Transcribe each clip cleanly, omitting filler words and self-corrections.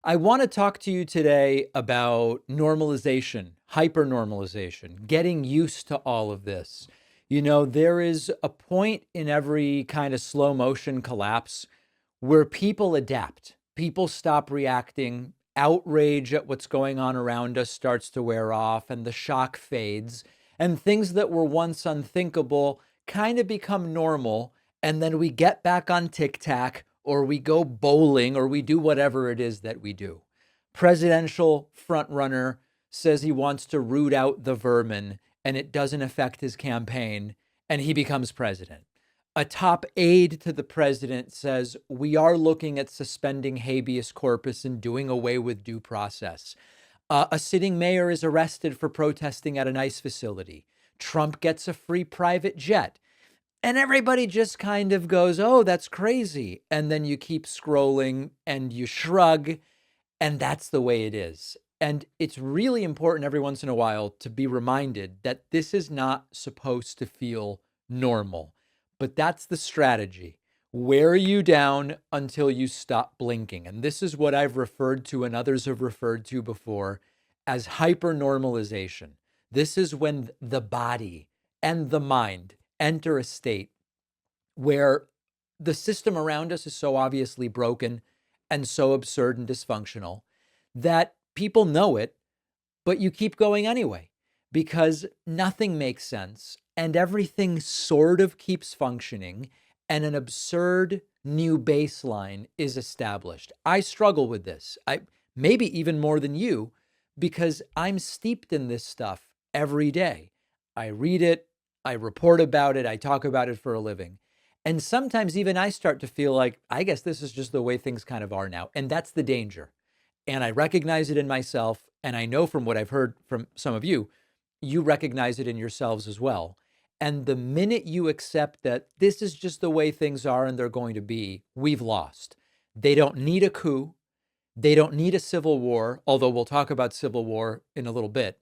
I want to talk to you today about normalization, hyper-normalization, getting used to all of this. There is a point in every kind of slow motion collapse where people adapt. People stop reacting. Outrage at what's going on around us starts to wear off, and the shock fades. And things that were once unthinkable kind of become normal. And then we get back on TikTok, or we go bowling, or we do whatever it is that we do. Presidential frontrunner says he wants to root out the vermin, and it doesn't affect his campaign, and he becomes president. A top aide to the president says, we are looking at suspending habeas corpus and doing away with due process. A sitting mayor is arrested for protesting at an ICE facility. Trump gets a free private jet. And everybody just kind of goes, oh, that's crazy. And then you keep scrolling and you shrug, and that's the way it is. And it's really important every once in a while to be reminded that this is not supposed to feel normal. But that's the strategy. Wear you down until you stop blinking. And this is what I've referred to and others have referred to before as hypernormalization. This is when the body and the mind enter a state where the system around us is so obviously broken and so absurd and dysfunctional that people know it, but you keep going anyway because nothing makes sense and everything sort of keeps functioning and an absurd new baseline is established. I struggle with this. I maybe even more than you because I'm steeped in this stuff every day. I read it, I report about it, I talk about it for a living. And sometimes even I start to feel like, I guess this is just the way things kind of are now. And that's the danger. And I recognize it in myself. And I know from what I've heard from some of you, you recognize it in yourselves as well. And the minute you accept that this is just the way things are and they're going to be, we've lost. They don't need a coup. They don't need a civil war, although we'll talk about civil war in a little bit.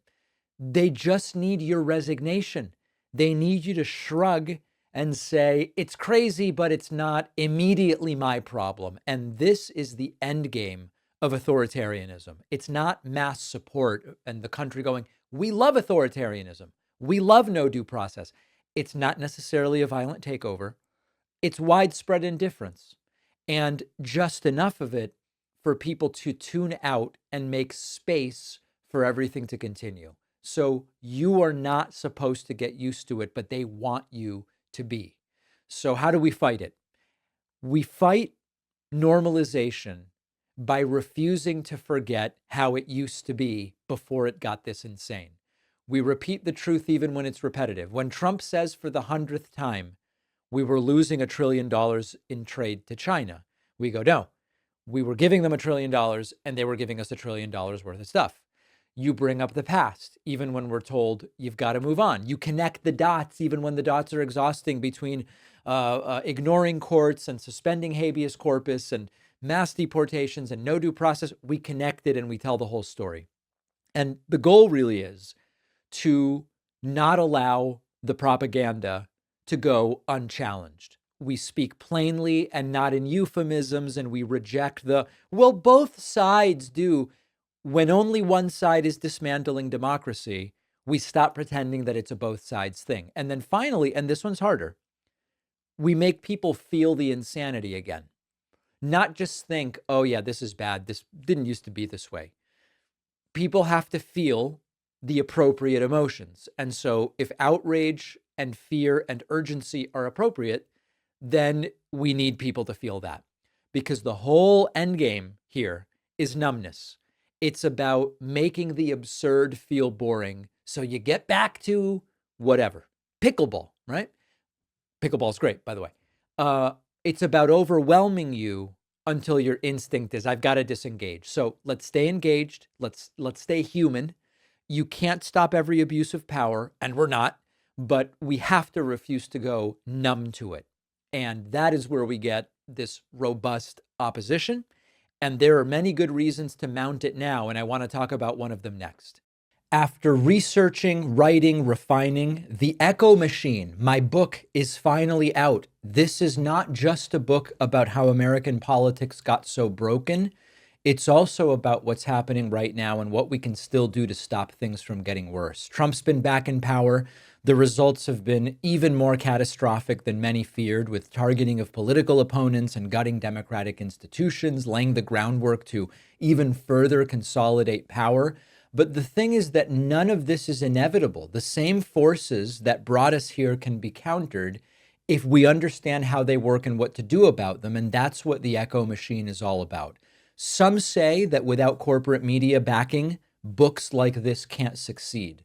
They just need your resignation. They need you to shrug and say, it's crazy, but it's not immediately my problem. And this is the end game of authoritarianism. It's not mass support and the country going, we love authoritarianism. We love no due process. It's not necessarily a violent takeover. It's widespread indifference and just enough of it for people to tune out and make space for everything to continue. So you are not supposed to get used to it, but they want you to be. So how do we fight it? We fight normalization by refusing to forget how it used to be before it got this insane. We repeat the truth even when it's repetitive. When Trump says for the 100th time, we were losing $1 trillion in trade to China, we go, no, we were giving them $1 trillion and they were giving us $1 trillion worth of stuff. You bring up the past, even when we're told you've got to move on. You connect the dots, even when the dots are exhausting between ignoring courts and suspending habeas corpus and mass deportations and no due process. We connect it and we tell the whole story. And the goal really is to not allow the propaganda to go unchallenged. We speak plainly and not in euphemisms, and we reject well, both sides do. When only one side is dismantling democracy, we stop pretending that it's a both sides thing. And then finally, and this one's harder, we make people feel the insanity again. Not just think, oh yeah, this is bad. This didn't used to be this way. People have to feel the appropriate emotions. And so if outrage and fear and urgency are appropriate, then we need people to feel that. Because the whole end game here is numbness. It's about making the absurd feel boring. So you get back to whatever. Pickleball, right? Pickleball is great, by the way. It's about overwhelming you until your instinct is, I've got to disengage. So let's stay engaged. Let's stay human. You can't stop every abuse of power, and we're not, but we have to refuse to go numb to it. And that is where we get this robust opposition. And there are many good reasons to mount it now, and I want to talk about one of them next. After researching, writing, refining, The Echo Machine, my book is finally out. This is not just a book about how American politics got so broken. it's also about what's happening right now and what we can still do to stop things from getting worse. Trump's been back in power. The results have been even more catastrophic than many feared, with targeting of political opponents and gutting democratic institutions, laying the groundwork to even further consolidate power. But the thing is that none of this is inevitable. The same forces that brought us here can be countered if we understand how they work and what to do about them. And that's what the echo machine is all about. Some say that without corporate media backing, books like this can't succeed.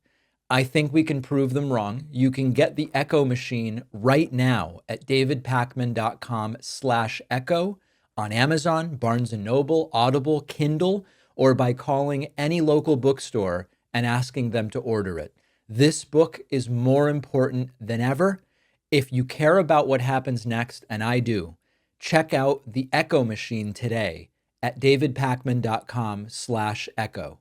I think we can prove them wrong. You can get the Echo Machine right now at davidpakman.com/echo on Amazon, Barnes & Noble, Audible, Kindle, or by calling any local bookstore and asking them to order it. This book is more important than ever. If you care about what happens next, and I do, check out the Echo Machine today at davidpakman.com/echo.